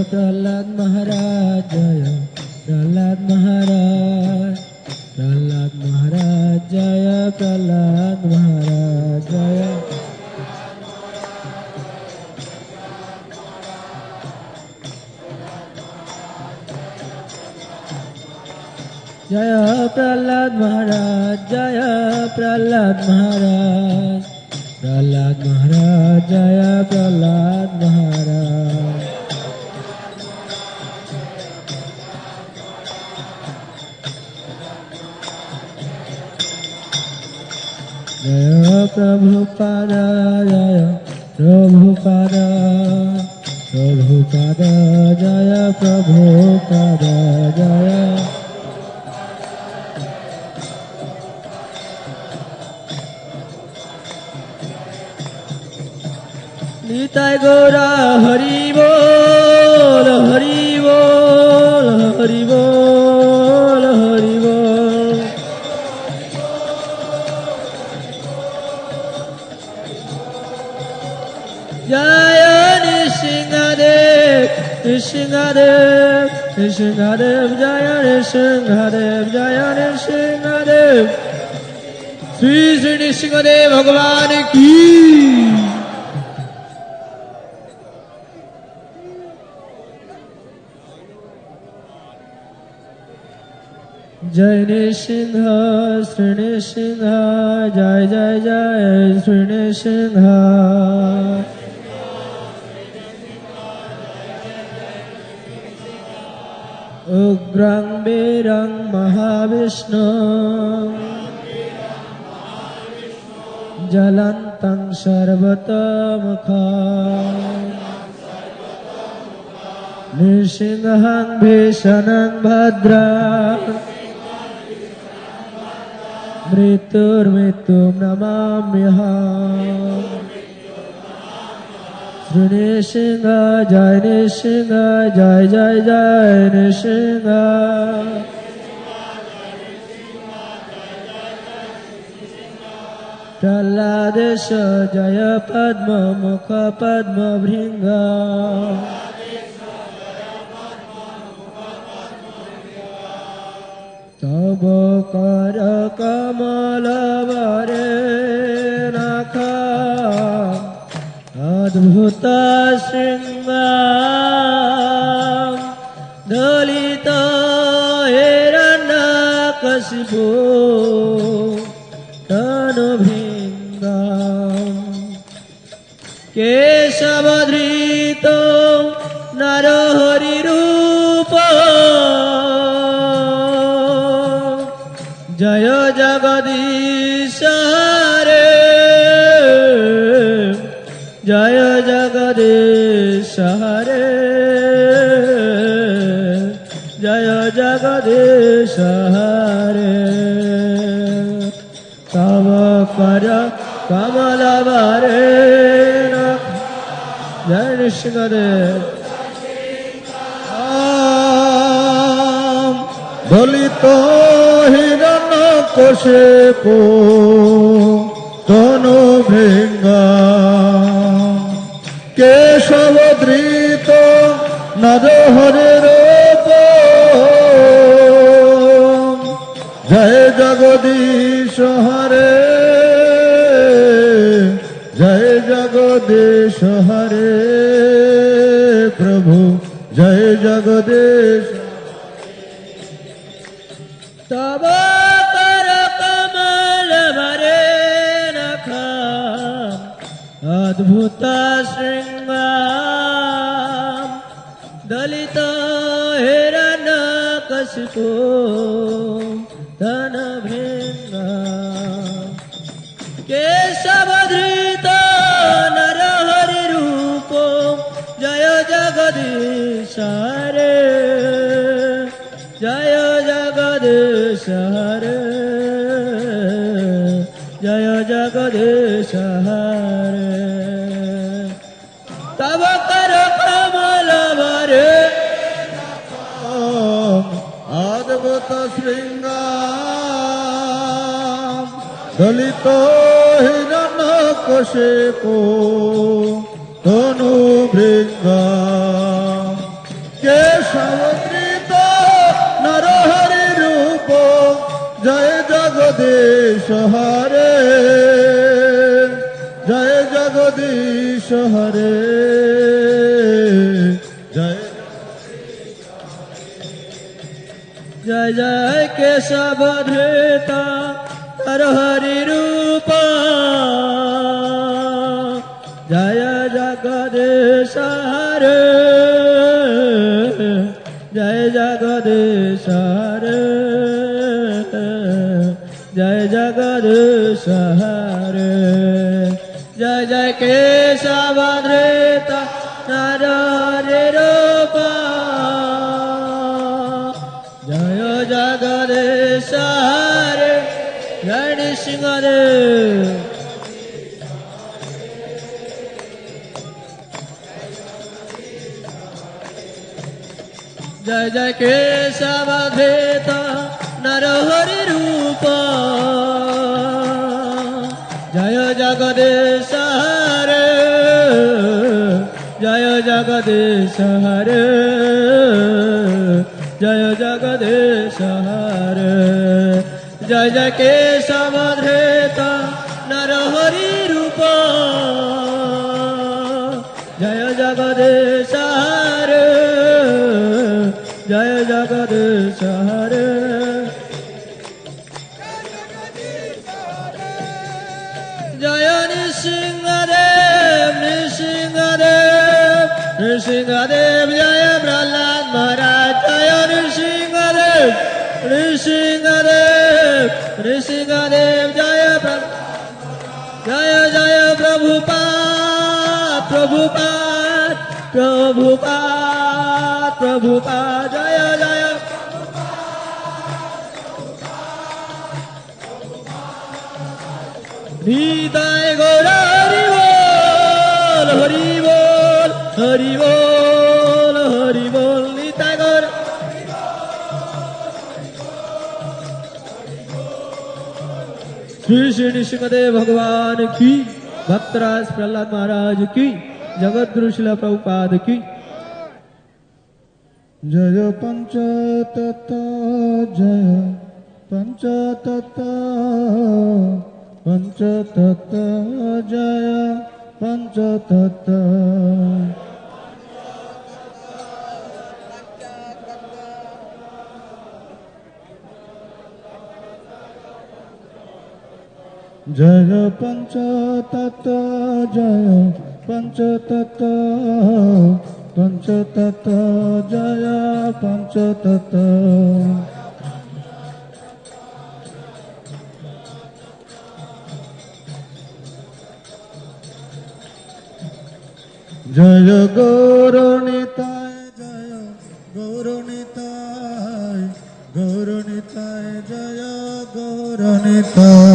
प्रहलाद महाराज जय प्रहलाद महाराज प्रहलाद महाराज जय प्रहलाद महाराज जय जय प्रहलाद महाराज जय प्रहलाद महाराज प्रहलाद महाराज जय प्रहलाद महाराज जय प्रभुपाद जय प्रभुपाद प्रभुपाद जय प्रभुपाद जय निताय गौरा हरि बोल हरि बोल हरि बोल हरि बोल जय नृसिंहदेव नृसिंहदेव नृसिंहदेव जय नृसिंहदेव जय नृसिंहदेव श्री श्री नृसिंहदेव भगवान की जय नृसिंह श्री नृसिंह जय जय जय श्री नृसिंह उग्रं वीरं महाविष्णु ज्वलन्तं सर्वतोमुखं नृसिंहं भीषणं भद्रं मृत्युर्मृत्युं नमाम्यहम् श्री नृसिंह जय नृसिंह जय जय जय नृसिंह प्रह्लादेश जय पद्म मुख पद्म भृंग तब कर कमल वरे नख अद्भुत श्रृंग दलित हिरण्यकशिपु तनुभृंग केशवधृत नरहरिरूप जय जगदीश हरे जय जगदीश हरे जय जगदीश हरे तव कर कमल वरे जय नृसिंहदेव दलित हिरण्यकशिपु तनुभृंग केशवधृत नरहरिरूप जय जगदीश हरे जय जगदीश हरे प्रभु जय जगदीश तब कर कमल वरे नख अद्भुत श्रृंग दलित हिरण्यकशिपु तनुभृंग केशवधृत नरहरिरूप जय जगदीश हरे जय जगदीश हरे जय जगदीश हरे तब कर कमल वरे अद्भुत श्रृंग दलित हिरण्यकशिपु तनुभृंग সামুদ্রিত নরহরি রূপ জয় জগদীশ হরে জয় জগদীশ হরে জয় जय जय केशव धृता हरि रूप जय जगदीश हरे जय जगदीश हरे जय जगदीश हरे जय जय केशव धृता हरि रूप जय जगदीश हरे जय नृसिंहदेव जय जय केशव धृता नरहरि रूप जय जगदीश हरे जय जगदीश हरे जय जगदीश हरे जय जय केशव धृता नरहरि रूप जय जगदीश हरे जय जगदीश हरे जय नृसिंहदेव नृसिंहदेव नृसिंहदेव जय प्रहलाद महाराज जय नृसिंहदेव नृसिंहदेव नृसिंहदेव जय जय जय प्रभुपाद प्रभुपाद प्रभुपाद प्रभुपाद जय जय निताय गौर हरि बोल हरि बोल हरि बोल हरि बोल निताय गौर श्री श्री नृसिंहदेव भगवान की भक्तराज प्रहलाद महाराज की जगत गुरु शिला प्रभुपाद की जय पंचतत्व जय पंचतत्व पंचतत्व जय पंचतत्व जय पंचतत्व जय पंचतत्व पंचतत्व जय पंचतत्व जय गौरनिताय जय गौरनिताय गौरनिताय जय गौरनिताय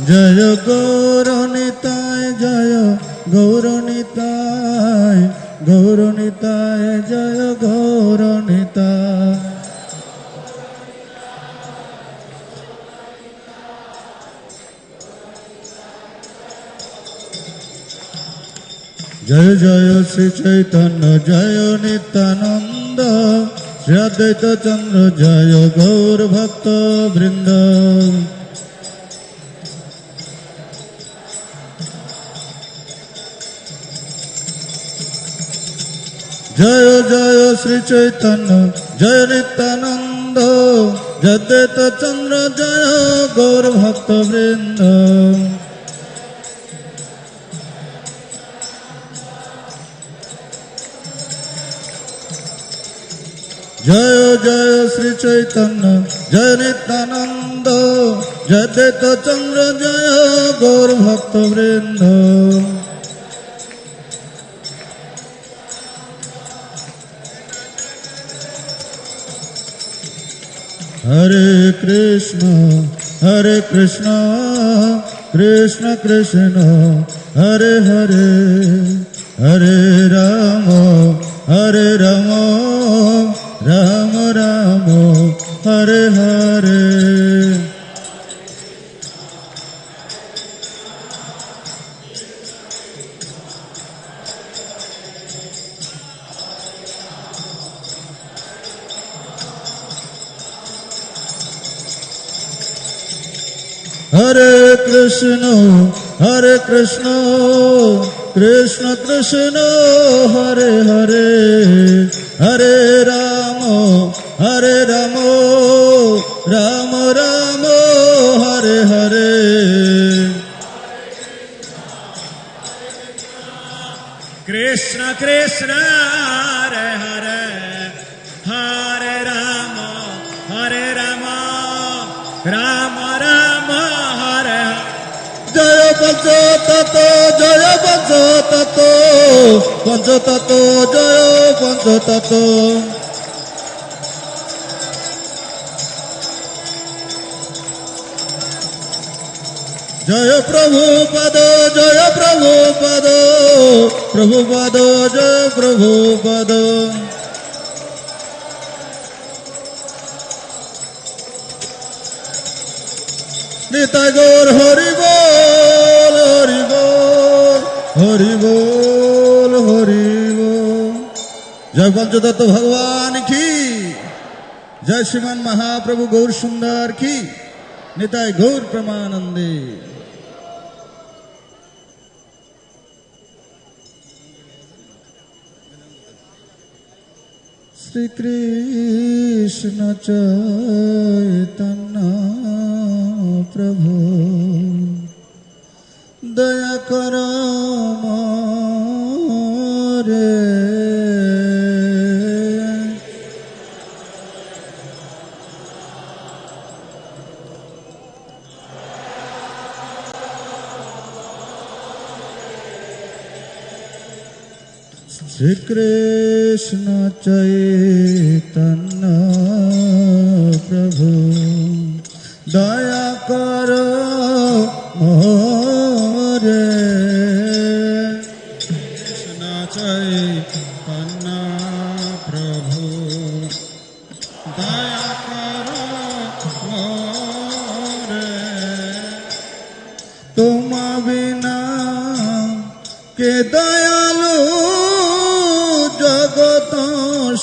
जय गौरनिताय जय गौरनिताय गौरनिताय जय गौरनिताय जय जय श्री चैतन्य जय नित्यानंद श्री अद्वैत चंद्र जय गौर भक्त वृंद जय जय श्री चैतन्य जय नित्यानंद जय अद्वैत चंद्र जय गौर भक्त वृंद जय जय श्री चैतन्य जय नित्यानंद जय अद्वैत चंद्र जय गौर भक्त वृंद हरे कृष्ण कृष्ण कृष्ण हरे हरे हरे राम राम राम हरे हरे হরে Krishna Krishna Krishna Hare Hare Hare Ram Ram Ram Hare Hare Krishna Krishna Hare Hare Hare Rama Rama Rama Hare Hare জয় পঞ্চতত্ত্ব জয় পঞ্চতত্ত্ব জয় প্রভুপদ জয় প্রভুপদ নিতাই গৌর হরি বল জয় পঞ্চতত্ত্ব ভগবান কি জয় শ্রীমান মহাপ্রভু গৌর সুন্দর কি নিতাই গৌর প্রমানন্দে শ্রীকৃষ্ণ চৈতন্য প্রভু দয়া কর মোরে শ্রীকৃষ্ণ চৈতন্য প্রভু দয়া কর মোরে কৃষ্ণ চৈতন্য প্রভু দয়া কর মোরে তোমা বিনা কে দয়ালু জগত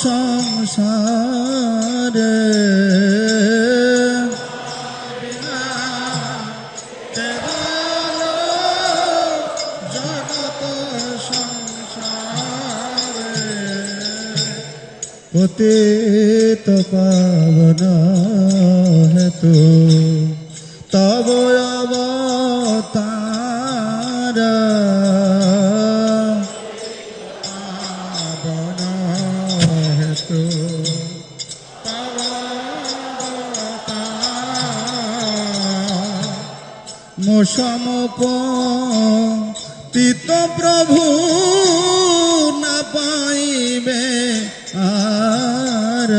সংসারে জগত সংসারে পতিত পাবন হেতু তব অবতার সমপতিত প্রভু না পাইবে আর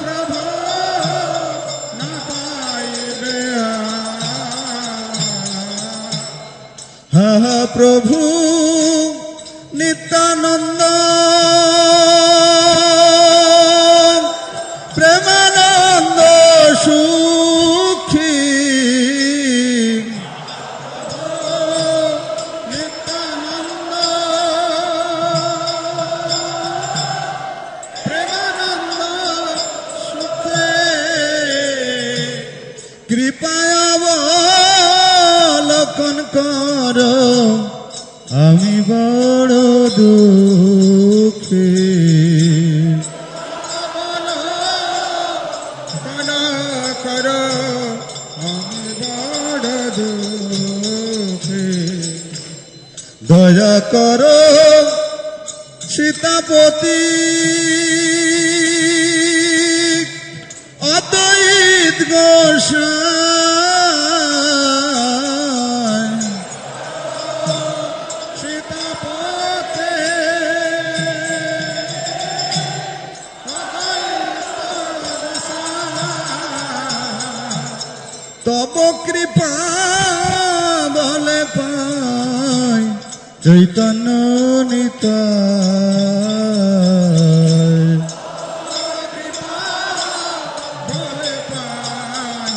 প্রভু না পাইবে হা প্রভু নিত্যানন্দ প্রেমানন্দ সুখী নিত্যানন্দ প্রেমানন্দ সুখে কৃপায় অবলোকন কর আমি বড় দুঃখী দয়া কর সীতাপতি অদ্বৈত গোসাই সীতাপতি তব কৃপা বলে পাই চৈতন্য নিতাই বলে পাই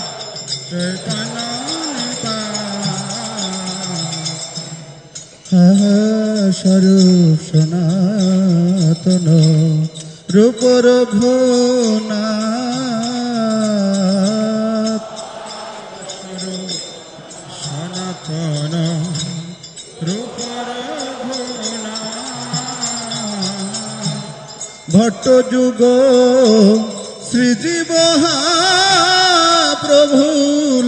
চৈতন্য নিতাই স্বরূপ সনাতন রূপ রঘুনাথ সনাতন রূপ রঘুনাথ ভট্ট যুগ শ্রীজীব প্রভু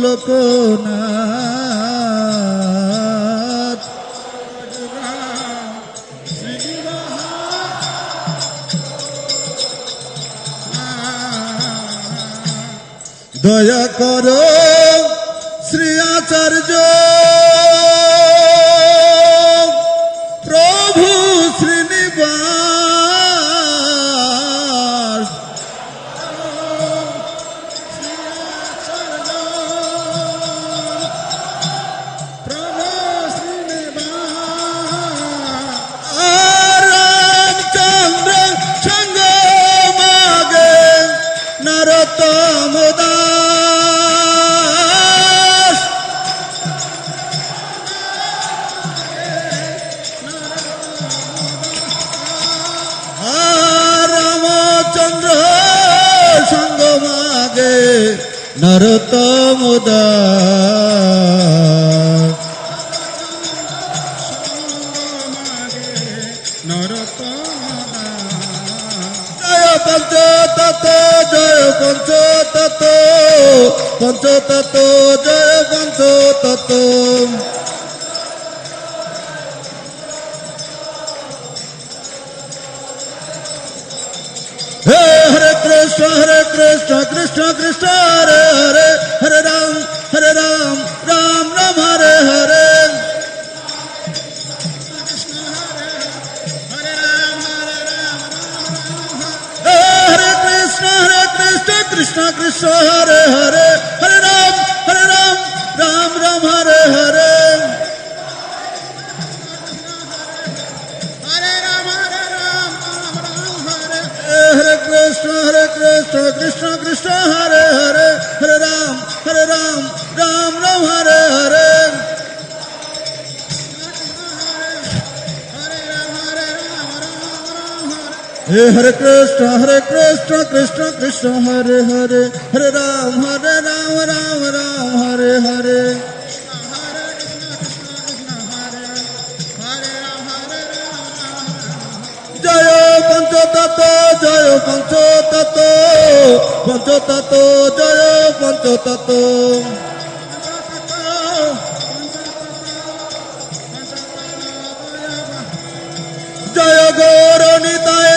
লোকনাথ দয়া কর শ্রী আচার্য প্রভু শ্রীনিবাস রামচন্দ্র সঙ্গ মাগে নরোত্তম দাস রামচন্দ্র সঙ্গ মাগে নরোত্তম দাস জয় পঞ্চতত্ত্ব জয় পঞ্চতত্ত্ব পঞ্চতত্ত্ব জয় পঞ্চতত্ত্ব হে হরে কৃষ্ণ কৃষ্ণ কৃষ্ণ হরে হরে হরে রাম রাম রাম হরে হরে হরে কৃষ্ণ কৃষ্ণ কৃষ্ণ হরে হরে হরে রাম রাম রাম হরে হরে হরে কৃষ্ণ কৃষ্ণ কৃষ্ণ হরে হরে হরে রাম রাম রাম হরে হরে হে হরে কৃষ্ণ কৃষ্ণ কৃষ্ণ হরে হরে হরে রাম রাম রাম হরে হরে জয় পঞ্চতত্ত্ব জয় পঞ্চতত্ত্ব পঞ্চতত্ত্ব জয় পঞ্চতত্ত্ব জয় গৌরনিতায়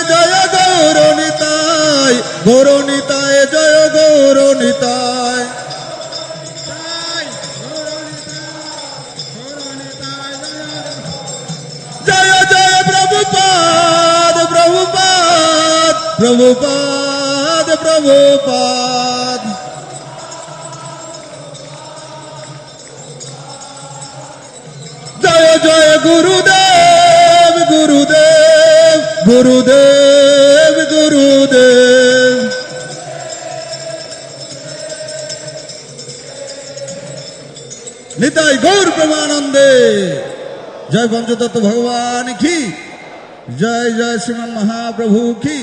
গৌরনিতায় জয় গৌরনিতায় জয় জয় প্রভুপাদ প্রভুপাদ প্রভুপাদ প্রভুপাদ জয় জয় গুরুদেব গুরুদেব গুরুদেব গুরুদেব নিতাই গৌর প্রেমানন্দে জয় পঞ্চতত্ত্ব ভগবান কি জয় জয় শ্রীমান মহাপ্রভু কি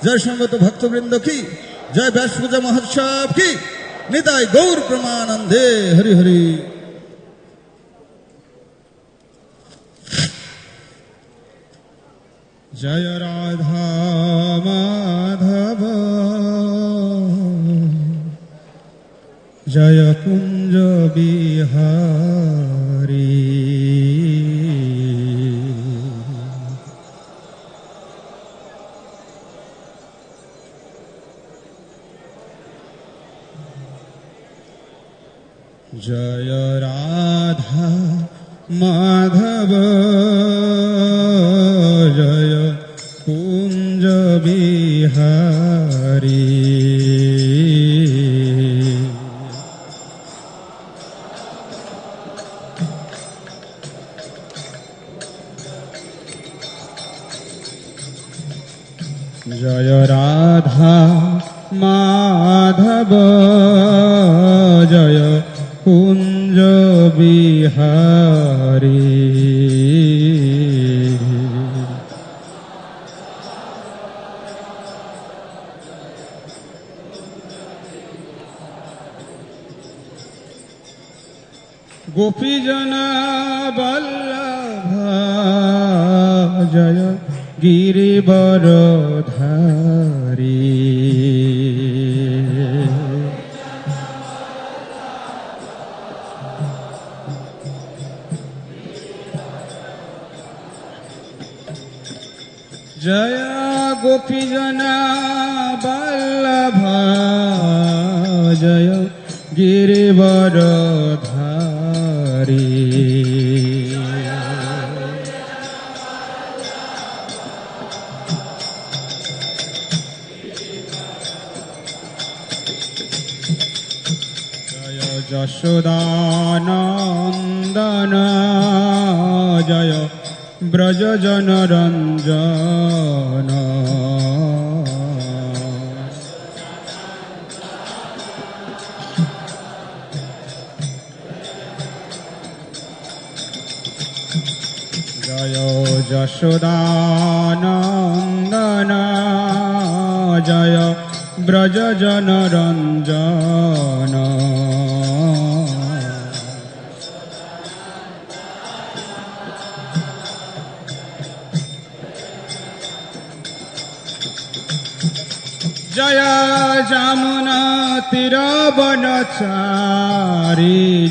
জয় সঙ্গত ভক্তবৃন্দ কি জয় ব্যাস পূজা মহোৎসব কি নিতাই গৌর প্রেমানন্দে হরি হরি জয় রাধা মাধব জয় কুঞ্জ বিহারী জয় রাধা মাধব জয় কুঞ্জ বিহারী জয় রাধা মাধব জয় কুঞ্জ বিহারী গোপীজনা বল্লভ জয় গিরিবরধারী জয় গোপীজনা বল্লভ জয় গিরিবরধারী জয় যশোদানন্দন জয় ব্রজজন রঞ্জন জয় যশোদানন্দন জয় ব্রজজন রঞ্জন জয় যমুনা তীরবনচারী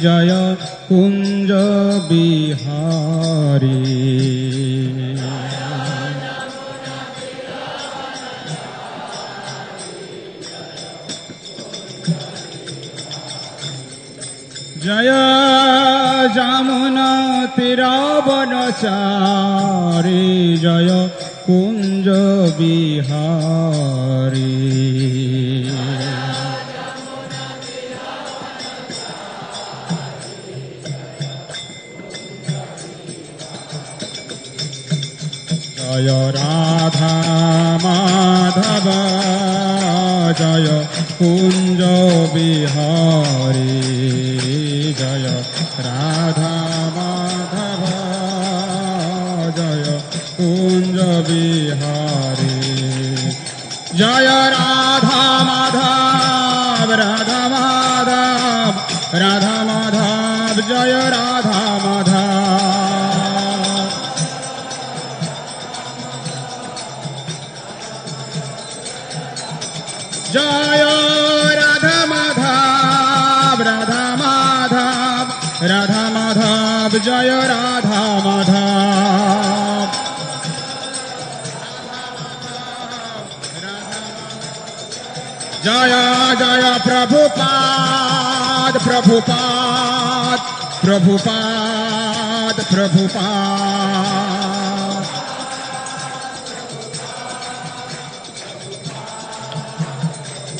জয় কুঞ্জ বিহারী জয় যমুনা তীরবনচারী জয় কুঞ্জ বিহারী জয় রাধা মাধব জয় কুঞ্জ বিহারী জয় রাধা মাধব জয় কুঞ্জ বিহারী জয় রাধা মাধব রাধা মাধব রাধা মাধব জয় রাধা মাধব জয় রাধা মাধব রাধা মাধব রাধা মাধব জয় রাধা মাধব জয় জয় প্রভুপাদ প্রভুপাদ প্রভুপাদ প্রভুপাদ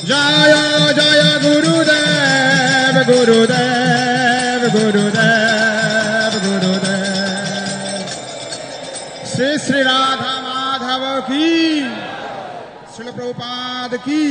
জয় জয় গুরুদেব গুরুদেব গুরুদেব গুরুদেব শ্রী শ্রী রাধা মাধব কি শ্রীল প্রভুপাদ কি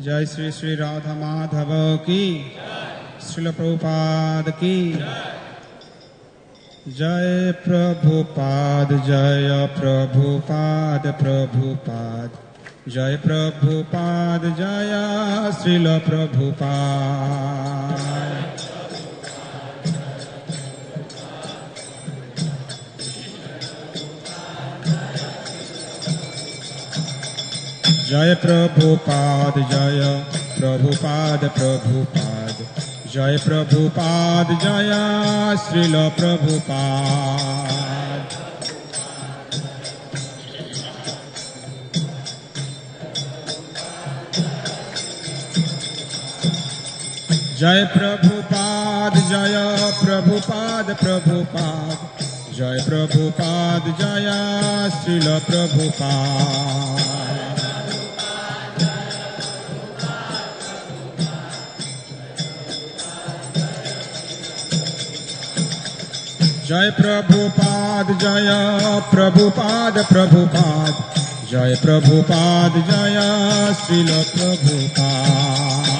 जय श्री श्री राधा माधव की, श्रील प्रभुपाद की जय। प्रभुपाद जय प्रभुपाद प्रभुपाद जय प्रभुपाद जय श्रील प्रभुपाद। जय प्रभुपाद जय प्रभुपाद प्रभुपाद जय प्रभुपाद जय श्रील प्रभुपाद। जय प्रभुपाद जय प्रभुपाद प्रभुपाद जय प्रभुपाद जय श्रील प्रभुपाद। जय प्रभुपाद जय प्रभुपाद प्रभुपाद जय प्रभुपाद जय श्रील प्रभुपाद।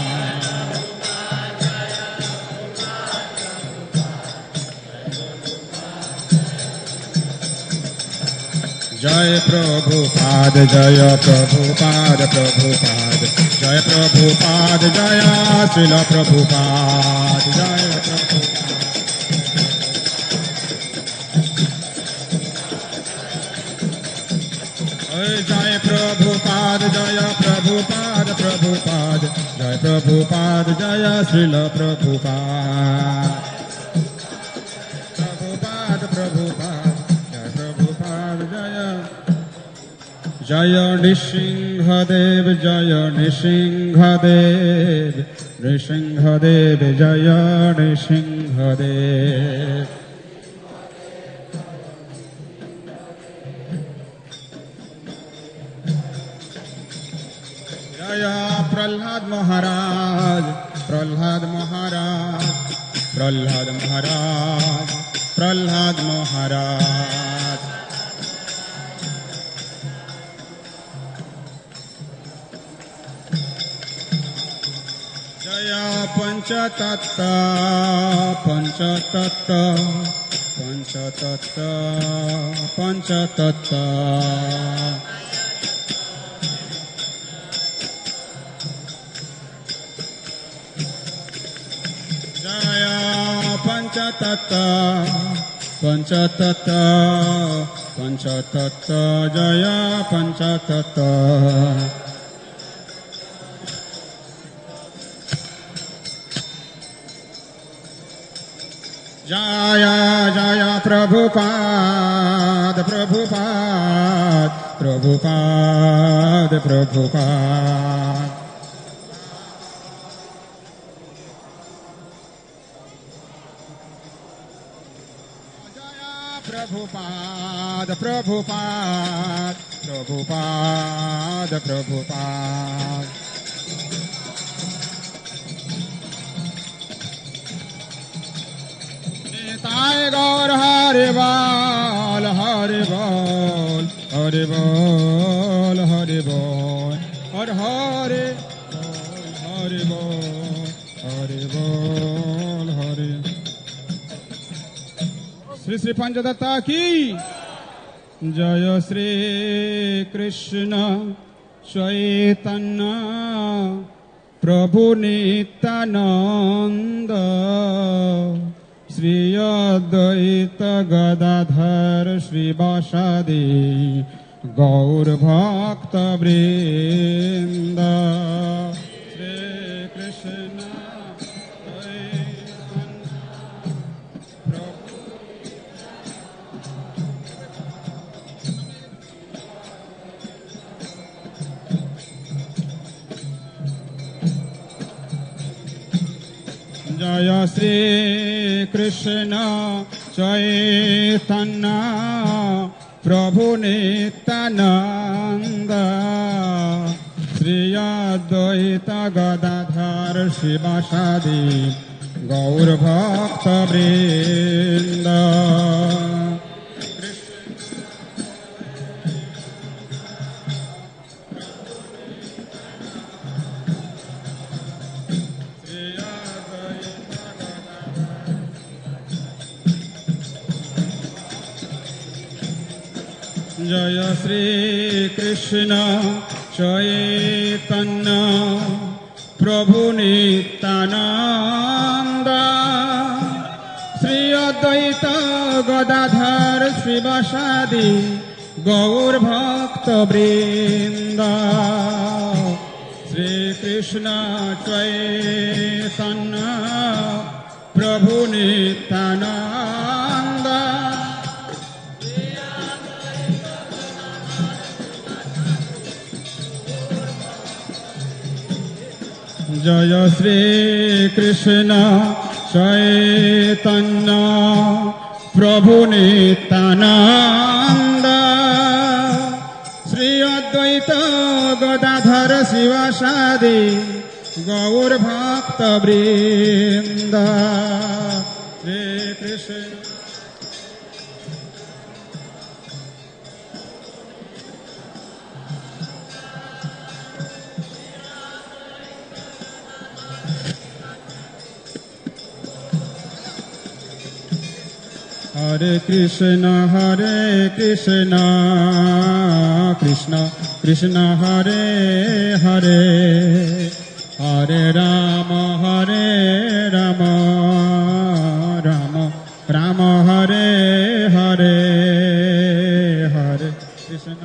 जय प्रभुपाद जय प्रभुपाद प्रभुपाद जय प्रभुपाद जय श्रील प्रभुपाद। जय प्रभुपाद जय प्रभुपाद जय प्रभुपाद प्रभुपाद जय प्रभुपाद जय श्रील प्रभुपाद। प्रभुपाद प्रभुपाद जय प्रभुपाद जय। जय नृसिंहदेव जय नृसिंहदेव नृसिंहदेव जय नृसिंहदेव। जय प्रहलाद महाराज प्रहलाद महाराज प्रहलाद महाराज प्रहलाद महाराज। जय पंचतत्व पंचतत्व पंचतत्व पंचतत्व। जय पंचतत्व पंचतत्व पंचतत्व जय पंचतत्व। जय जय प्रभुपाद प्रभुपाद प्रभुपाद प्रभुपाद। प्रभुपाद प्रभुपाद प्रभुपाद प्रभुपाद। निताय गौर Hari Hare Bol, Hare Bol, Hare Hare Hare Bol, Hare Bol, Hare. Sri Sri Panchadatta ki Jaya Sri Krishna Chaitanya Prabhu Nityananda Sri Advaita Gadadhar Sri Vasadi Gaur Bhakta Vrinda Sri Krishna Jaya Sri Krishna Chaitanya Prabhu Nityananda Sri Advaita Gadadhar Shivasadi Gaur Bhakta Vrinda Jaya Sri Krishna Chaitanya Prabhu Nityananda Sri Advaita Gadadhar Shivasadi Gaur Bhakta Vrinda Sri Krishna Chaitanya Prabhu Nityananda Jaya Sri Krishna Chaitanya Prabhu Nityananda Sri Advaita Gadadhar Shivasadi Gaur Bhakta Vrinda Sri Krishna Hare Krishna, Krishna Krishna Hare Hare, Hare Rama, Rama Rama Hare Hare, Hare Krishna.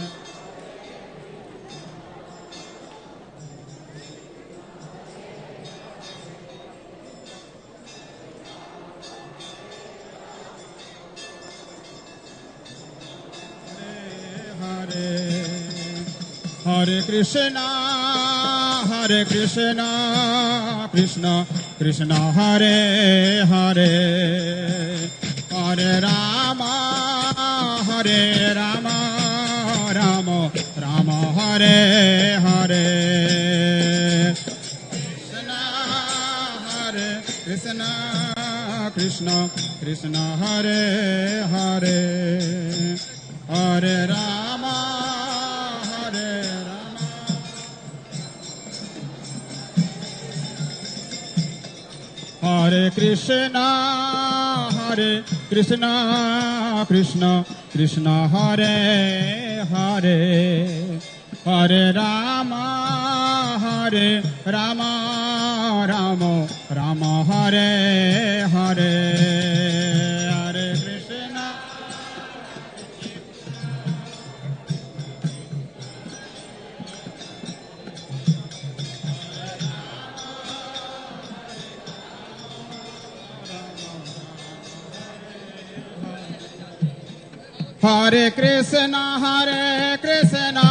Hare Krishna, Krishna Krishna Hare Hare, Hare Rama, Rama Rama Hare Hare. Krishna, Krishna Krishna Hare Hare, Hare Rama, Hare Krishna, Krishna Krishna Hare Hare, Hare Rama, Rama Hare Hare, Hare Krishna. Hare Krishna,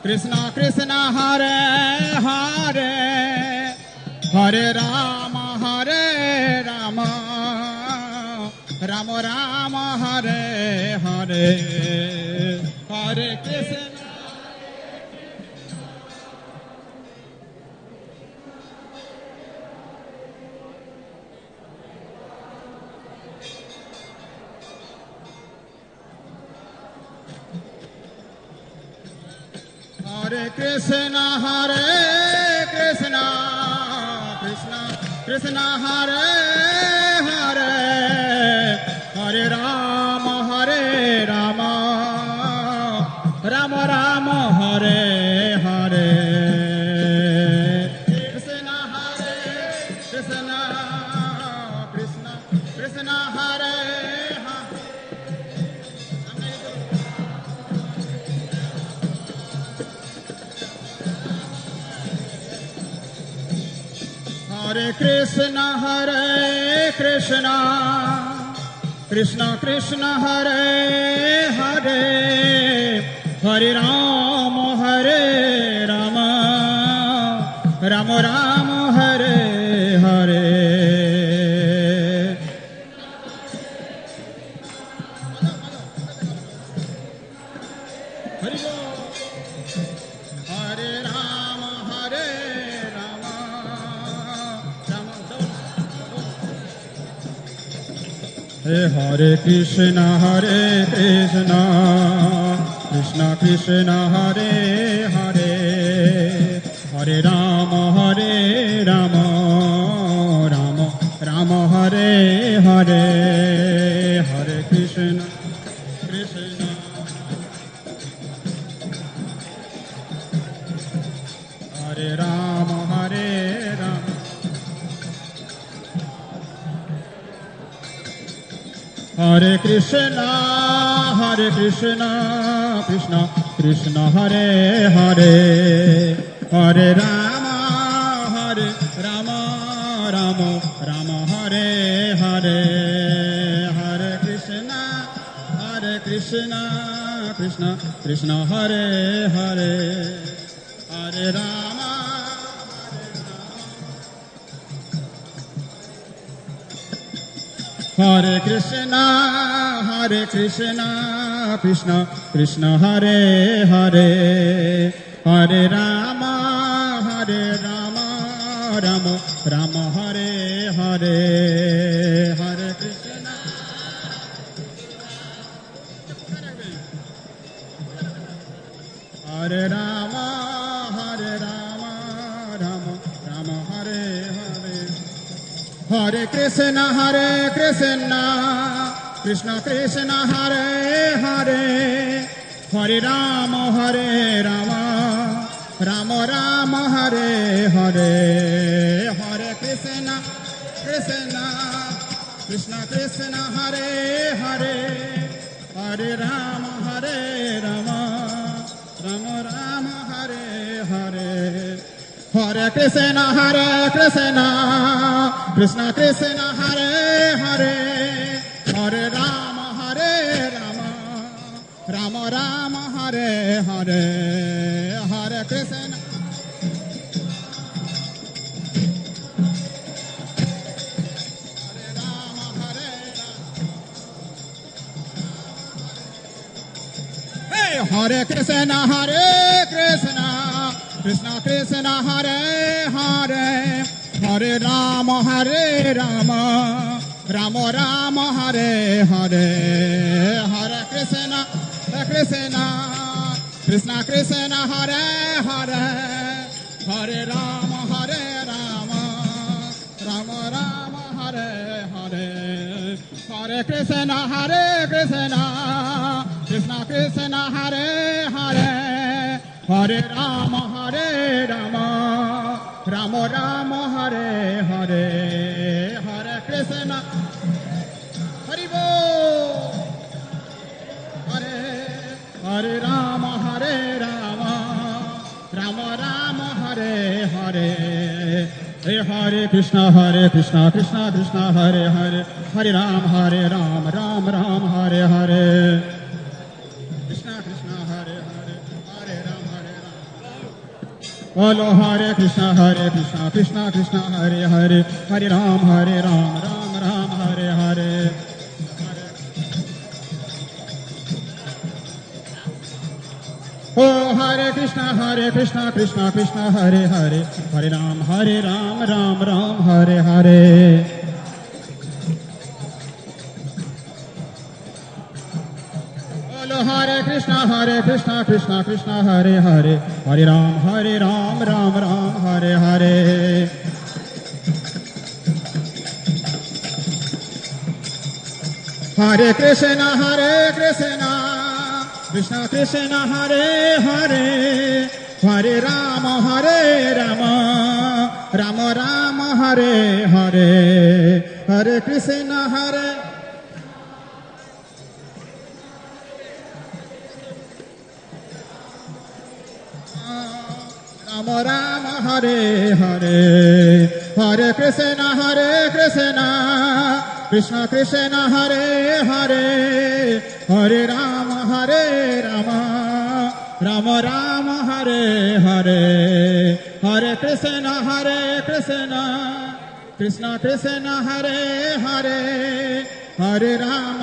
Krishna Krishna Hare Hare, Hare Rama, Rama Hare Hare, Hare Krishna. Hare Krishna Krishna Krishna Hare Hare Hare Rama Rama Rama Hare Hare Krishna Krishna Krishna Krishna Hare Hare Krishna Krishna Krishna Hare Hare Hare Rama Rama Rama Hare Hare Hare Bol. Hare Rama Hare Krishna Krishna Krishna Hare Hare Hare Rama Rama Rama Hare Hare Hare Krishna Krishna Hare Rama Hare Krishna Krishna Krishna Hare Hare Hare Rama Rama Rama Hare Hare Hare Krishna Krishna Krishna Hare Hare Hare Rama Hare Krishna Krishna Krishna Hare Hare Hare Rama Rama Rama Hare Hare Hare Krishna Hare Rama Rama Rama Hare Hare Hare Krishna Krishna Krishna Hare Hare Hare Rama Rama Rama Hare Hare Hare Krishna Krishna Hare Hare Hare Rama Rama Rama Hare Hare Hare Krishna Krishna Hare Hare Hare Rama Rama Rama Hare Hare Hare Krishna Hare Rama Hey Hare Krishna Krishna Hare Hare Hare Rama Rama Rama Hare Hare Hare Krishna Krishna Hare Hare Hare Rama Rama Rama Hare Hare Hare Krishna Krishna Hare Hare Hare Rama Rama Rama Hare Hare Hare Krishna Hari Bol Hare Rama Rama Rama Hare Hare Hare Krishna Krishna Hare Hare Hare Rama Rama Rama Hare Hare Krishna Hare Rama Bolo Hare Krishna Krishna Hare Hare Hare Rama Rama Rama Hare Hare Oh Hare Krishna Krishna Hare Hare Hare Rama Rama Rama Hare Hare बोलो हरे कृष्णा कृष्णा कृष्णा हरे हरे हरे राम राम राम हरे हरे हरे कृष्णा कृष्णा कृष्णा हरे हरे हरे राम राम राम हरे हरे हरे कृष्णा हरे राम हरे हरे हरे कृष्णा कृष्णा कृष्णा हरे हरे हरे राम राम राम हरे हरे हरे कृष्णा कृष्णा कृष्णा हरे हरे हरे राम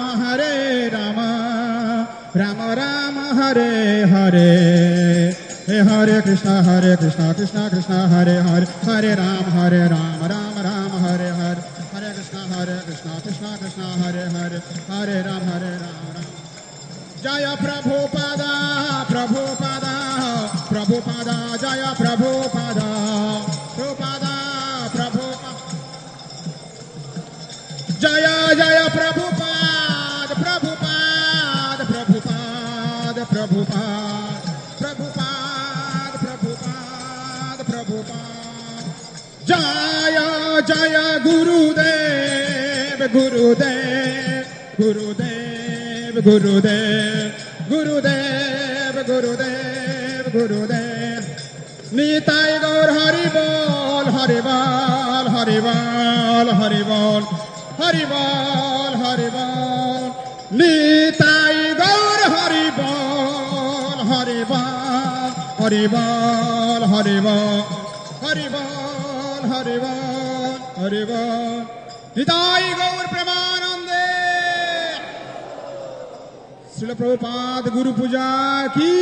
राम राम हरे हरे हरे कृष्णा कृष्णा कृष्णा हरे हरे हरे राम राम राम हरे हरे हरे कृष्णा कृष्णा कृष्णा हरे हरे हरे राम राम जय प्रभुपादा प्रभुपादा प्रभुपादा जय प्रभुपादा प्रभुपादा प्रभुपादा जय जय प्रभुपाद प्रभुपाद प्रभुपाद प्रभुपाद प्रभुपाद प्रभुपाद प्रभुपाद जय जय गुरुदेव गुरुदेव गुरुदेव गुरुदेव गुरुदेव गुरुदेव गुरुदेव निताई गौर हरि बोल हरि बोल हरि बोल हरि बोल हरि बोल हरि बोल निताई गौर हरि बोल हरि बोल हरि बोल हरि बोल हरि बोल हरि बोल हरि बोल निताई गौर प्रेमानंदे श्रील प्रभुपाद गुरु पूजा की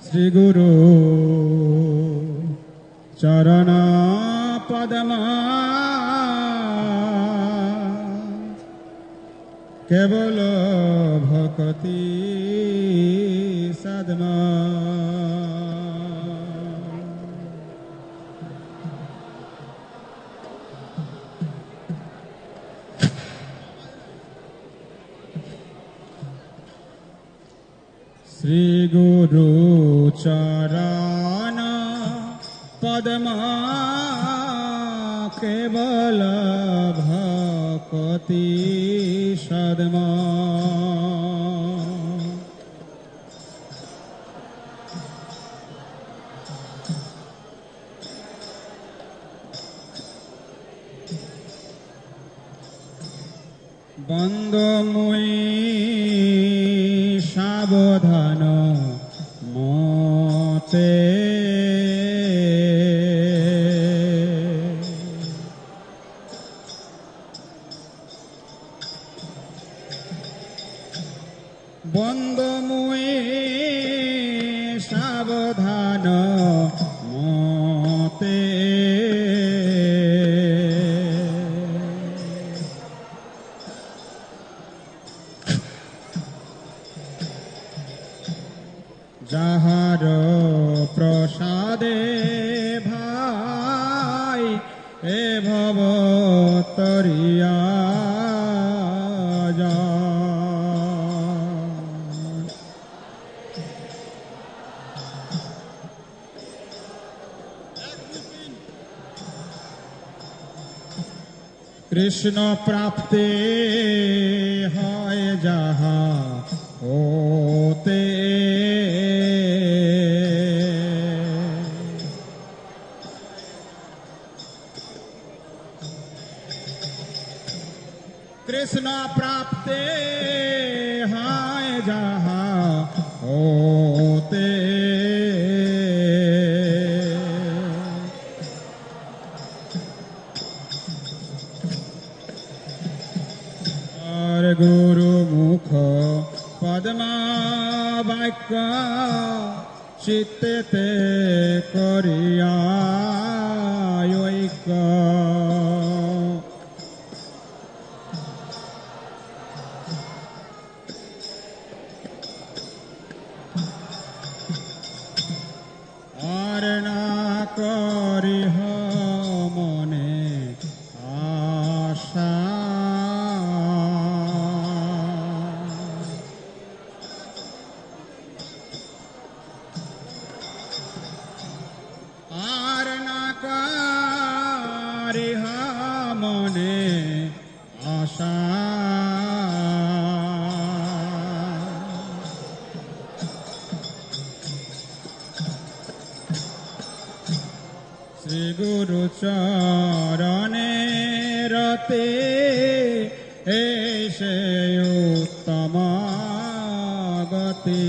श्री गुरु चरण पदमा केवल भक्ति सदमा श्री गुरु चरण पदमा केवल भक्ति सदमा बंद मुई सावधान मते बंद मुई सावधान मते যাহার প্রসাদে ভাই এ ভব তরিয়া কৃষ্ণ প্রাপ্তে হয় যাহা ওতে কৃষ্ণ প্রাপ্তে হয় যাহা ওতে আর গুরু মুখ পদ্মা বাক্য চিত্তেতে করিয়া ঐক্য শ্রী গুরু চরণে রতে এই সে উত্তম গতি।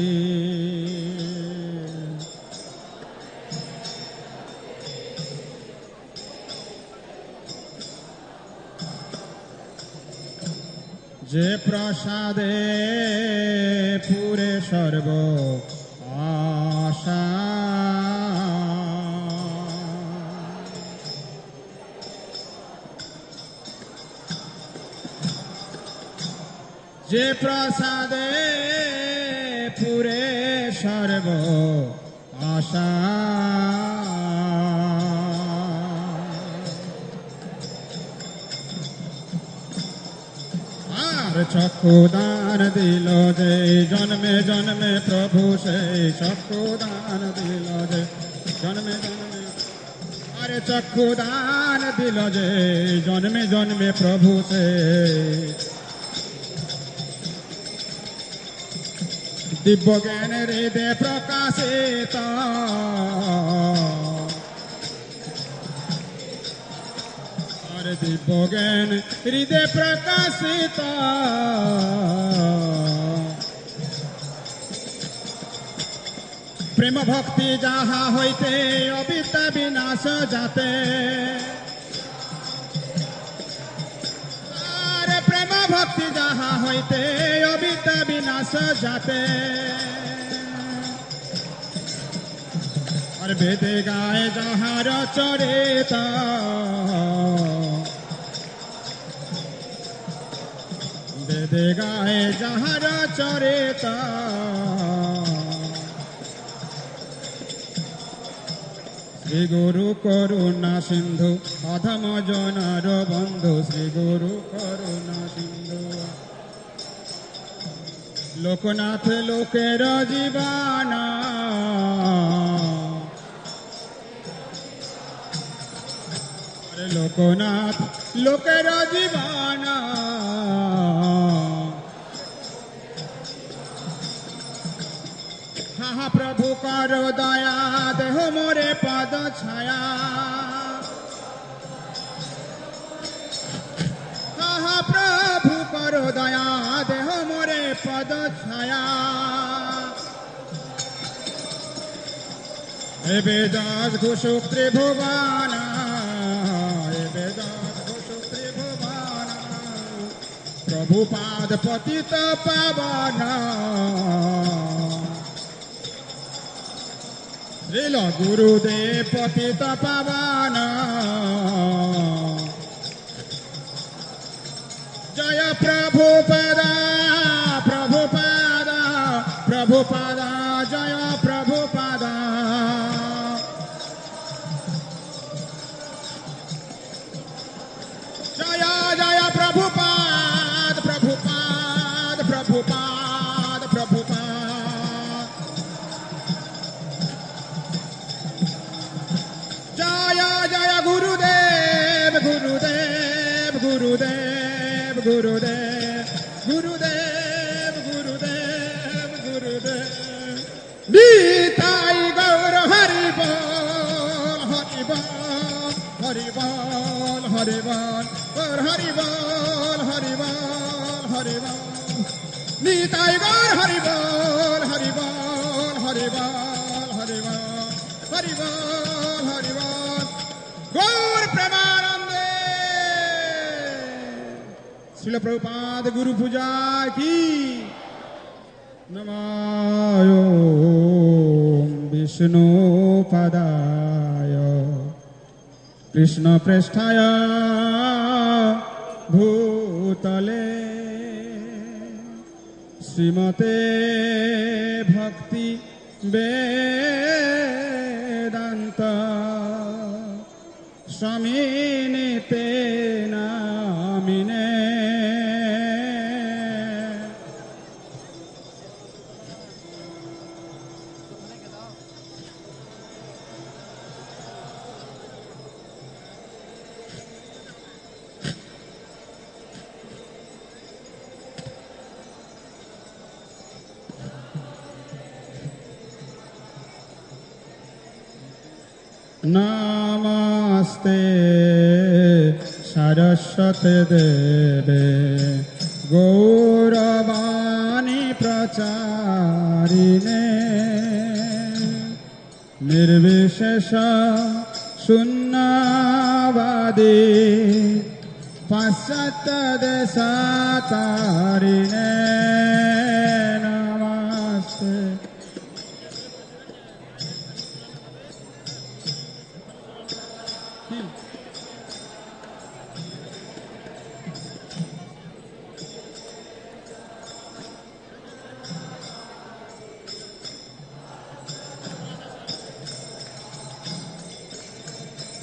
যে প্রসাদে পুরে সর্ব আশা, যে প্রসাদে পুরে সর্ব আশা, আর চক্ষু দান দিল যে জন্মে জন্মে প্রভু, সেই চক্ষু দান দিল যে জন্মে জন্মে, আরে চক্ষু দান দিল যে জন্মে জন্মে প্রভু, সে দিব্য জ্ঞানের হৃদয় প্রকাশিত, আরে দিব্য জ্ঞান হৃদয় প্রকাশিত, প্রেম ভক্তি যাহা হইতে অবিদ্যা বিনাশ যাতে, আরে প্রেম ভক্তি যাহা হইতে অবিদ্যা বিনাশ যাতে, আর বেদে গায়ে যাহার চরিত, বেদে গায়ে যাহার চরিত, শ্রী গুরু করুণা সিন্ধু অধম জনার বন্ধু, শ্রী গুরু করুণা সিন্ধু, লোকনাথ লোকের জীবন, লোকনাথ লোকের জীবন, হা প্রভু কর দয়া দেহ মোরে পদ ছায়া, হা প্রভু কর দয়া দেহ মোরে পদ ছায়া, এবে দাস ঘোষক ত্রিভুবন, এবে দাস ঘোষক ত্রিভুবন, প্রভুপাদ পতিত পাবন, শ্রীল গুরুদেব পতিত পাবন, জয় প্রভুপদ প্রভুপদ প্রভুপদ, জয় প্রভুপদ, জয় জয় প্রভুপাদ প্রভুপাদ প্রভুপাদ প্রভুপাদ, জয় জয় গুরুদেব গুরুদেব গুরুদেব গুরুদেব গুরুদেব গুরুদেব গুরুদেব, নিতাই গৌর হরি বল হরি বল হরি বল হরি বল, গৌর হরি বল হরি বল হরি বল, নিতাই গৌর হরি বল হরি বল হরি বল হরি বল হরি বল হরি বল, গৌর প্রেমানন্দে। শ্রীল প্রভুপাদ গুরু পূজা কি নমঃ বিষ্ণু পদায় কৃষ্ণ প্রেষ্ঠায় ভূতলে শ্রীমতে ভক্তি বেদান্ত স্বামিনীতে নামিনে। नमस्ते सरस्वती देवे गौरवाणी प्रचारिणे निर्विशेष शून्यवादी पाश्चात्य देशाचारिणे नमस्ते।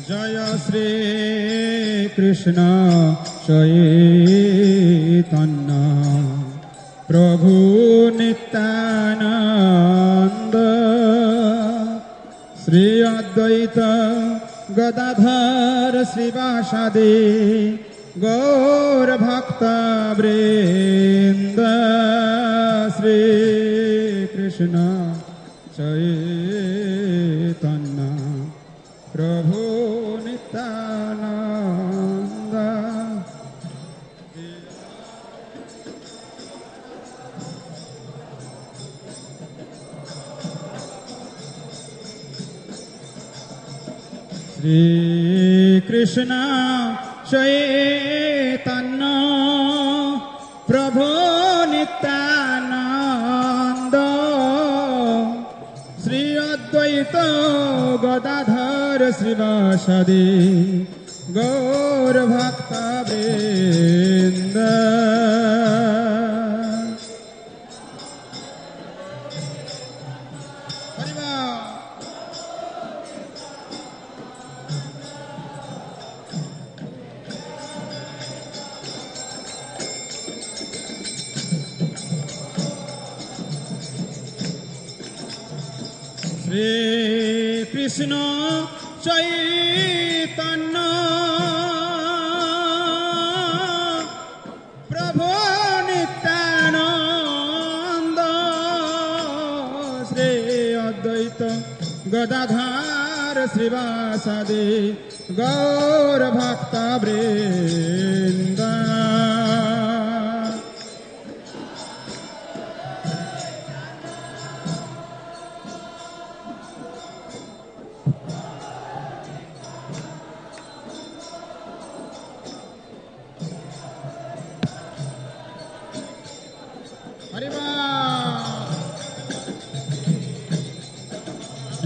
जय श्री कृष्ण चैतन्य प्रभु नित्यानंद श्री अद्वैत गदाधर श्रीवासादि गौर भक्त वृंद श्री कृष्ण चैतन्य प्रभु नित्यानंद। श्री कृष्ण चैतन्य प्रभु नित्यानंद श्री अद्वैत गदाधर श्रीवासादि गौर भक्त वृंद। श्री कृष्ण चैतन्य प्रभु नित्यानंद श्री अद्वैत गदाधर श्रीवासादि गौर भक्त वृंद।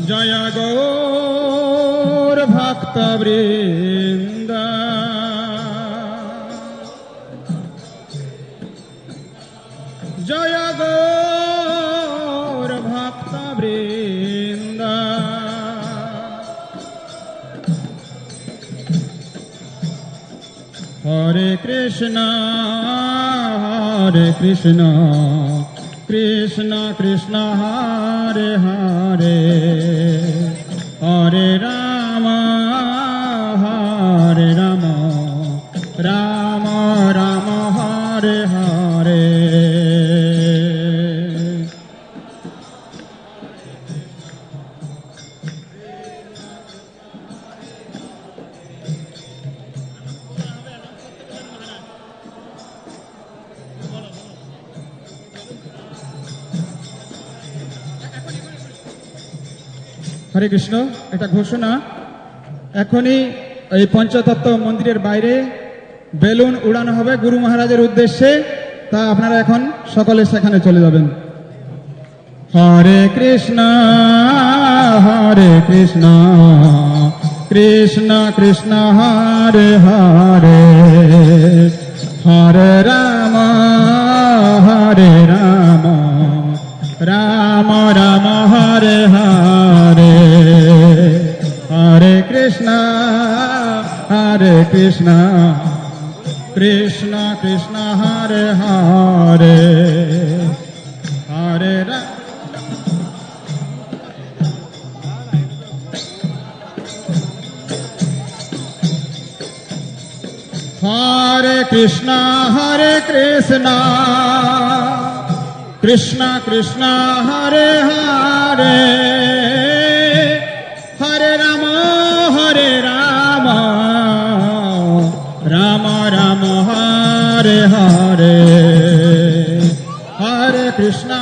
जय गौर भक्त वृंद जय गौर भक्त वृंद। हरे कृष्ण कृष्ण कृष्ण हरे हरे हरे राम राम राम हरे हरे। হরে কৃষ্ণ। একটা ঘোষণা, এখনই এই পঞ্চতত্ত্ব মন্দিরের বাইরে বেলুন উড়ানো হবে গুরু মহারাজের উদ্দেশ্যে, তা আপনারা এখন সকলে সেখানে চলে যাবেন। হরে কৃষ্ণ কৃষ্ণ কৃষ্ণ হরে হরে হরে রাম রাম রাম হরে হরে হরে কৃষ্ণ কৃষ্ণ কৃষ্ণ হরে হরে হরে রাম। हरे Krishna Krishna Krishna Hare Hare Hare Ram Hare Hare Krishna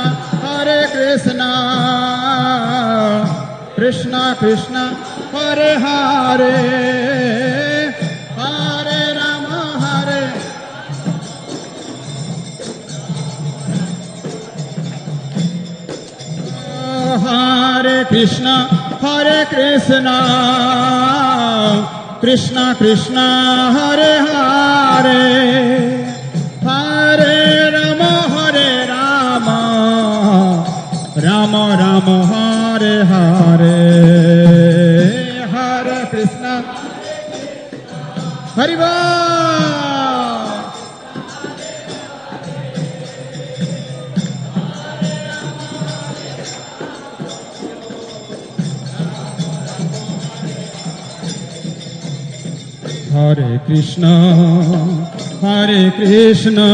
Krishna Krishna Hare Hare Hare Rama Hare Hare Krishna Krishna Krishna Hare Hare Hare Rama Rama Rama Hare Hare Hare Krishna Hari Bol Hare Krishna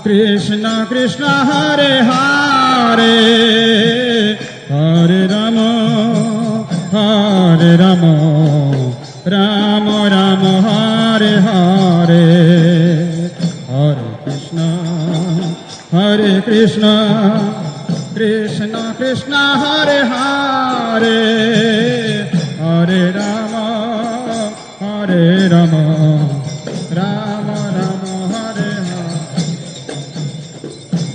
Krishna Krishna Hare Hare Hare Rama Rama Rama Hare Hare Hare Krishna Krishna Krishna Hare Hare Hare Rama Rama Rama Hare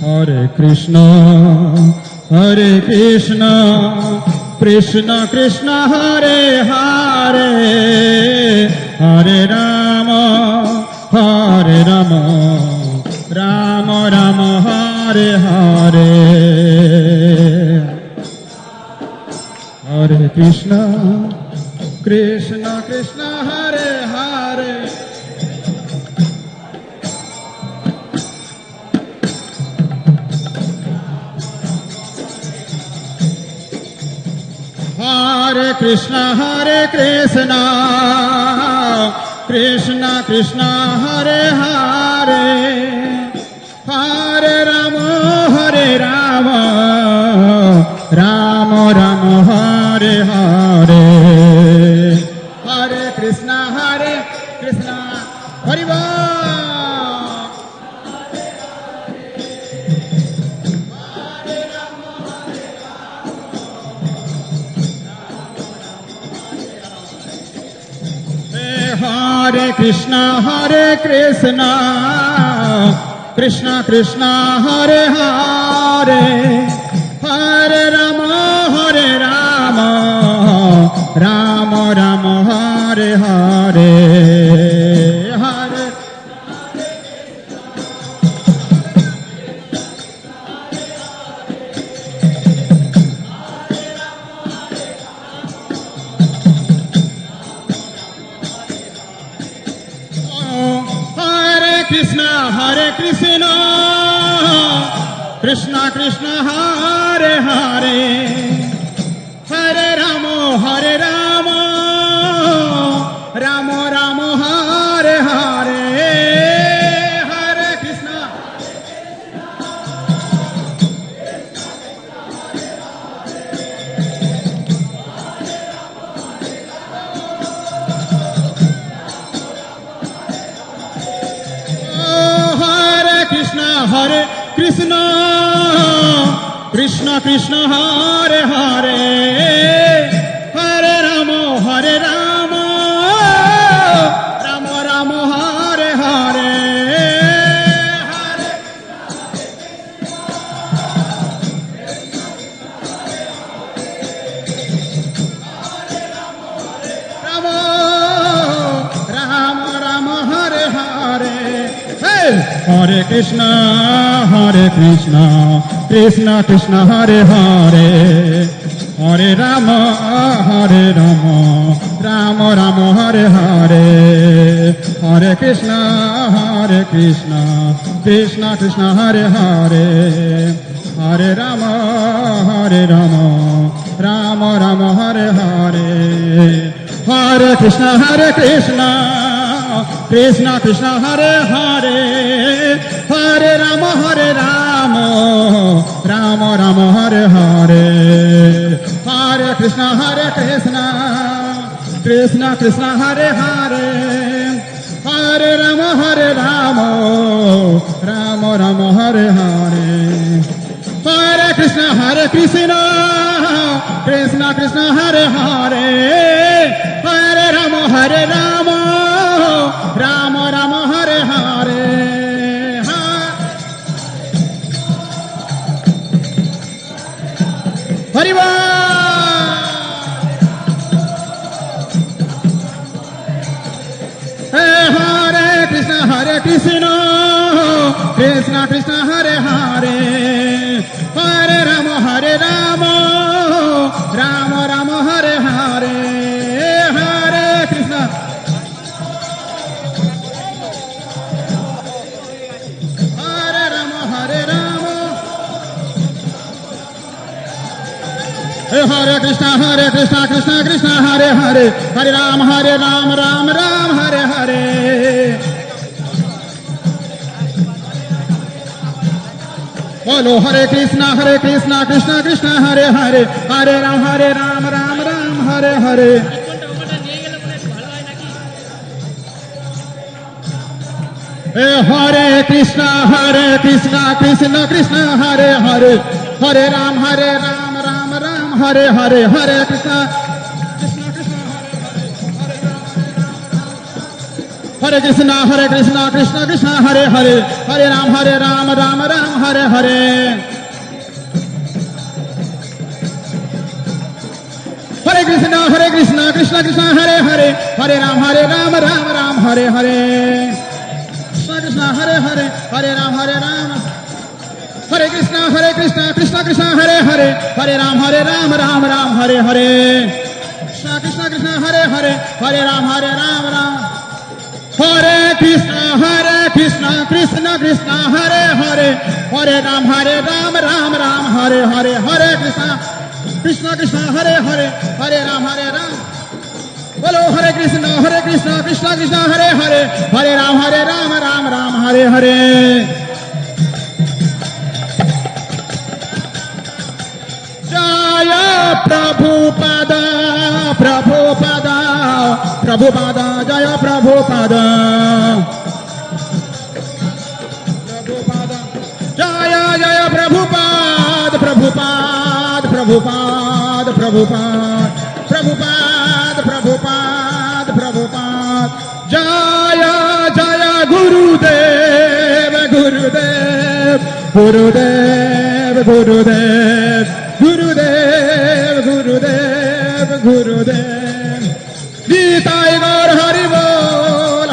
Hare Hare Krishna Krishna Krishna Hare Hare Hare Rama Rama Rama Hare Hare Hare Krishna Krishna Hare Hare Hare Krishna Krishna Krishna Hare Hare Hare Rama Rama Rama Hare Hare Hare Krishna Hari Bol Hare Krishna Krishna Krishna Hare Hare Hare Rama Rama Rama Hare Hare Hare Krishna Krishna Hare Hare Hare Rama Rama Rama Hare Hare Hare Krishna Hare Krishna Krishna Krishna Hare Hare Hare Rama Rama Rama Hare Hare Hare Rama Rama Rama Hare Hare Hare Krishna Krishna Krishna Hare Hare Hare Rama Rama Rama Hare Hare Hare Krishna Krishna Krishna Hare Hare Hare Rama Rama Rama Hare Hare Hare Krishna Krishna Krishna Hare Hare Hare Rama Rama Rama Hare Hare Hare Krishna Krishna Krishna Hare Hare Hare Rama Ram Ram Hare Hare Hare Krishna Krishna Krishna Hare Hare Hare Rama Ram Ram Hare Hare Hare Bol Hare Krishna Krishna Krishna Hare Hare Hare Rama Ram Ram Hare Hare Hare Krishna Hare Rama Hare Krishna Krishna Krishna Hare Hare Hare Ram Ram Hare Hare Bolo Hare Krishna Krishna Krishna Hare Hare Hare Ram Ram Hare Hare Hare Krishna Krishna Krishna Hare Hare Hare Ram Hare Hare Hare Krishna Hare Krishna Krishna Hare Hare Hare Ram Hare Hare Hare Krishna Krishna Hare Hare Hare Ram Hare Hare Krishna Hare Hare Hare Ram Hare Krishna Krishna Hare Hare Hare Ram Hare Hare Krishna Hare Hare Hare Ram Hare Krishna Krishna Hare Hare Hare Ram Hare Hare Krishna Hare Hare Hare Ram Bolo Hare Krishna Krishna Hare Hare Hare Ram Hare Hare Jaya Prabhupada Jaya Prabhupada Jaya Prabhupada Jaya Gurudev Nitai Gaur Hari Bol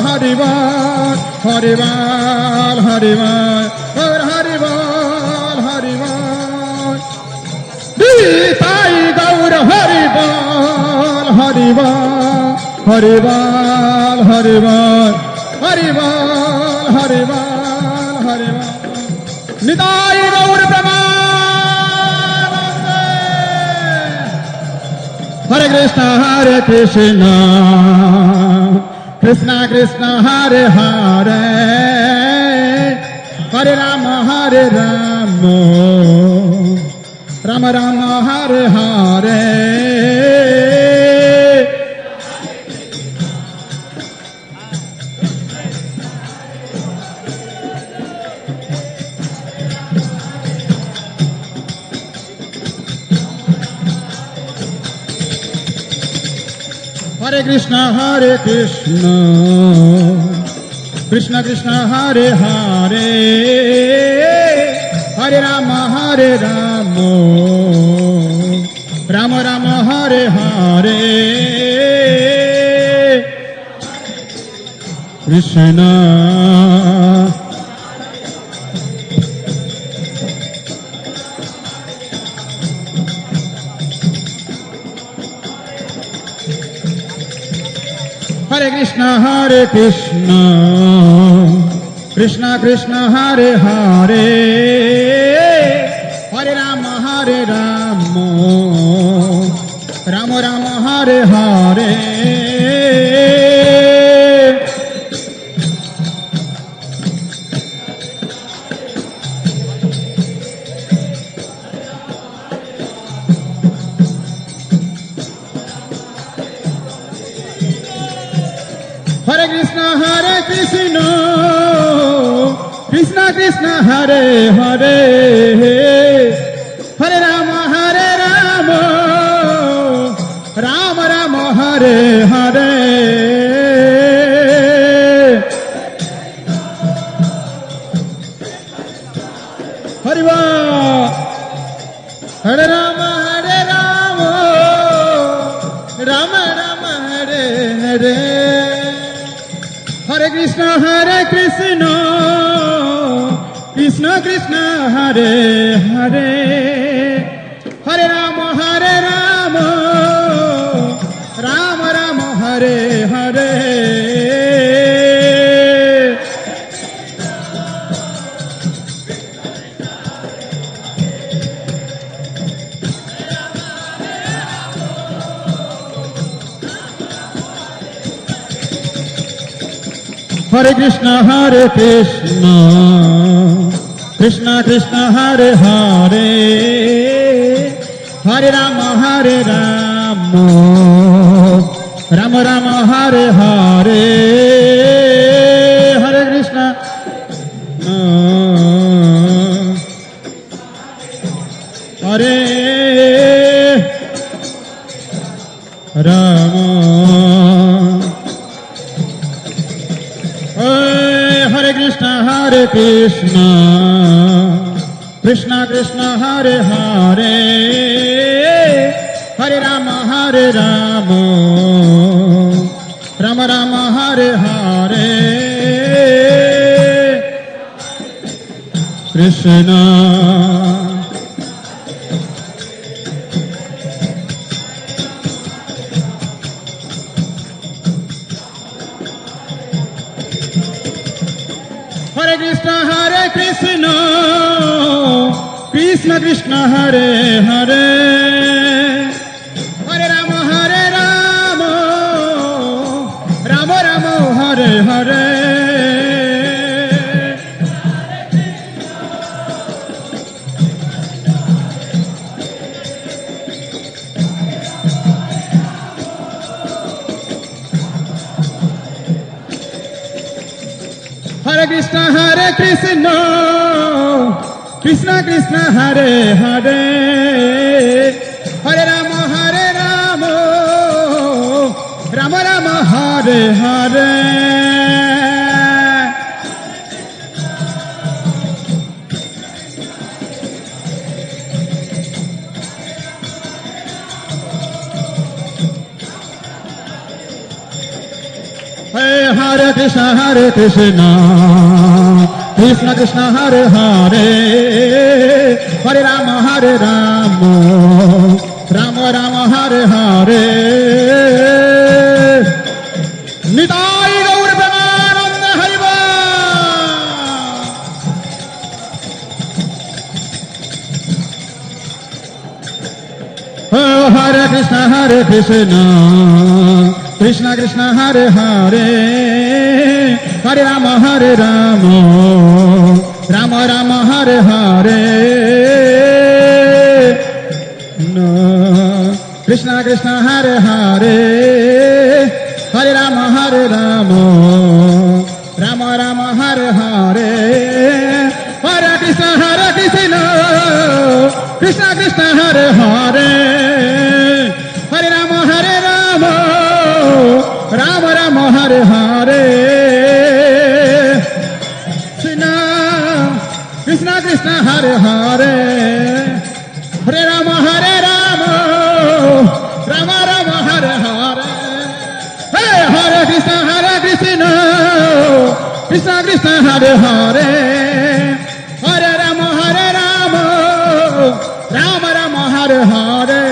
Gaur Hari Bol Nitai Gaur Hari Bol Nitai Gaur Hare Krishna Krishna Krishna Hare Hare Hare Rama Rama Rama Hare Hare Hare Krishna Krishna Krishna Hare Hare Hare Rama Rama Rama Hare Hare Krishna Hare Krishna Krishna Krishna Hare Hare Hare Rama Rama Rama Hare Hare Hare Krishna Krishna Krishna Hare Hare Hare Ram Ram Ram Hare Hare Hari বল হরে রাম রাম রাম হরে হরে হরে কৃষ্ণ কৃষ্ণ কৃষ্ণ হরে হরে হরে রাম রাম রাম হরে হরে হরে কৃষ্ণ কৃষ্ণ কৃষ্ণ হরে হরে হরে রাম রাম রাম হরে হরে হরে কৃষ্ণ হরে রাম হরে কৃষ্ণ কৃষ্ণ কৃষ্ণ হরে হরে হরে রাম রাম রাম হরে হরে কৃষ্ণ হরে কৃষ্ণ কৃষ্ণ কৃষ্ণ হরে হরে হরে রাম রাম রাম হরে হরে হরে কৃষ্ণ কৃষ্ণ কৃষ্ণ হরে হরে হরে রাম রাম রাম হরে হরে হরে কৃষ্ণ কৃষ্ণ কৃষ্ণ হরে হরে হরে রাম রাম রাম হরে হরে নিতাই গৌর প্রেমানন্দ হরি বল। হরে কৃষ্ণ কৃষ্ণ কৃষ্ণ হরে হরে হরে রাম রাম রাম হরে হরে কৃষ্ণ কৃষ্ণ হরে হরে হরে রাম রাম রাম হরে হরে হরে কৃষ্ণ কৃষ্ণ কৃষ্ণ হরে হরে হরে রাম রাম রাম হরে হরে কৃষ্ণ কৃষ্ণ হরে হরে হরে রাম রাম রাম হরে হরে হরে কৃষ্ণ কৃষ্ণ কৃষ্ণ হরে হরে হরে রাম রাম রাম হরে হরে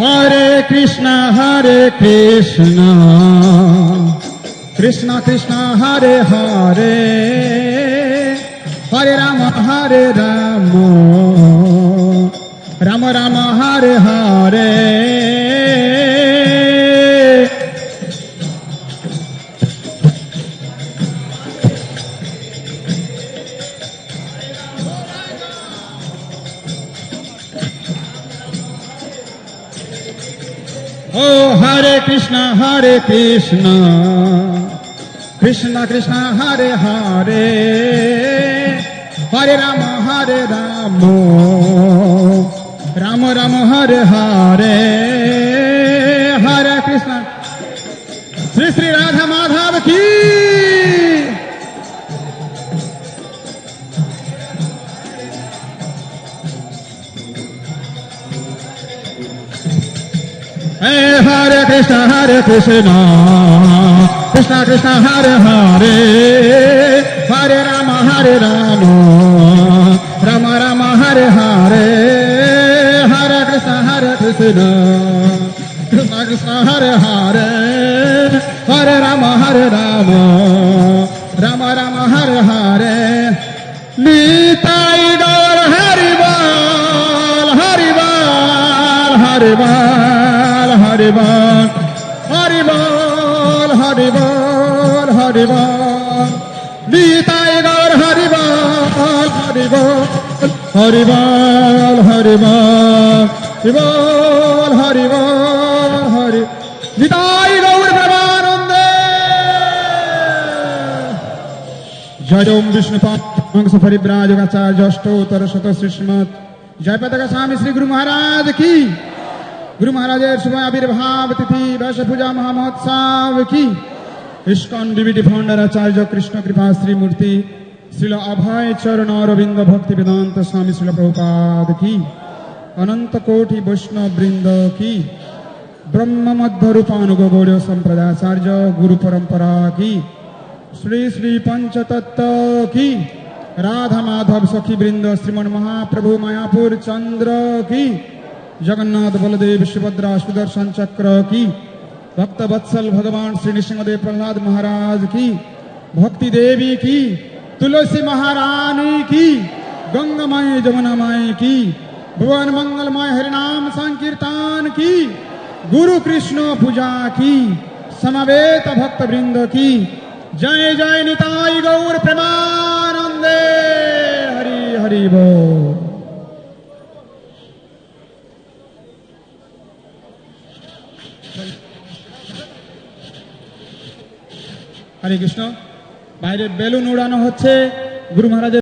হরে কৃষ্ণ কৃষ্ণ কৃষ্ণ হরে হরে হরে রাম রাম রাম হরে হরে ও হরে কৃষ্ণ কৃষ্ণ কৃষ্ণ হরে হরে হরে রাম রাম রাম হরে হরে হরে কৃষ্ণ শ্রী শ্রী রাধা মাধব কি হরে কৃষ্ণ কৃষ্ণ কৃষ্ণ হরে হরে হরে রাম রাম রাম হরে হরে হরে কৃষ্ণ কৃষ্ণ কৃষ্ণ হরে হরে হরে রাম রাম রাম হরে হরে নিতাই গৌর হরি বল হরি বল হরি বল হরি বল হরি বল হরি বল হরি বল নিতাই গৌর হরি বল হরি বল হরি বল হরি বল হরি বল হরি বল হরি নিতাই গৌর প্রেমানন্দে জয় ওম বিষ্ণুপাদ হংস পরিব্রাজকাচার্য অষ্টোত্তর শত শ্রীমৎ জয় পতাকা স্বামী শ্রী গুরু মহারাজ কি गुरु महाराजेर शुभ आविर्भाव तिथि वर्ष पूजा महामहोत्सव की इस्कॉन डीवीडी फाउंडर आचार्य कृष्ण कृपा श्री मूर्ति श्रील अभय चरण अरविंद भक्ति वेदांत स्वामी श्रील प्रभुपाद की अनंत कोटि वैष्णव वृंद की ब्रह्म मध्य रूपानुग गौड़ संप्रदायाचार्य गुरु परंपरा की श्री श्री पंचतत्व की राधा माधव सखी वृंद श्रीमन महाप्रभु मायापुर चंद्र की जगन्नाथ बलदेव सुभद्रा सुदर्शन चक्र की भक्त वत्सल भगवान श्री नृसिंहदेव प्रहलाद महाराज की भक्ति देवी की तुलसी महारानी की गंगामय जमुनामय की भुवन मंगलमय हरिनाम संकीर्तन की गुरु कृष्ण पूजा की समवेत भक्त वृंद की जय जय निताई गौर प्रेमानंदे हरि हरि बोल। हरे कृष्ण বাইরে বেলুন উড়ানো হচ্ছে গুরু মহারাজের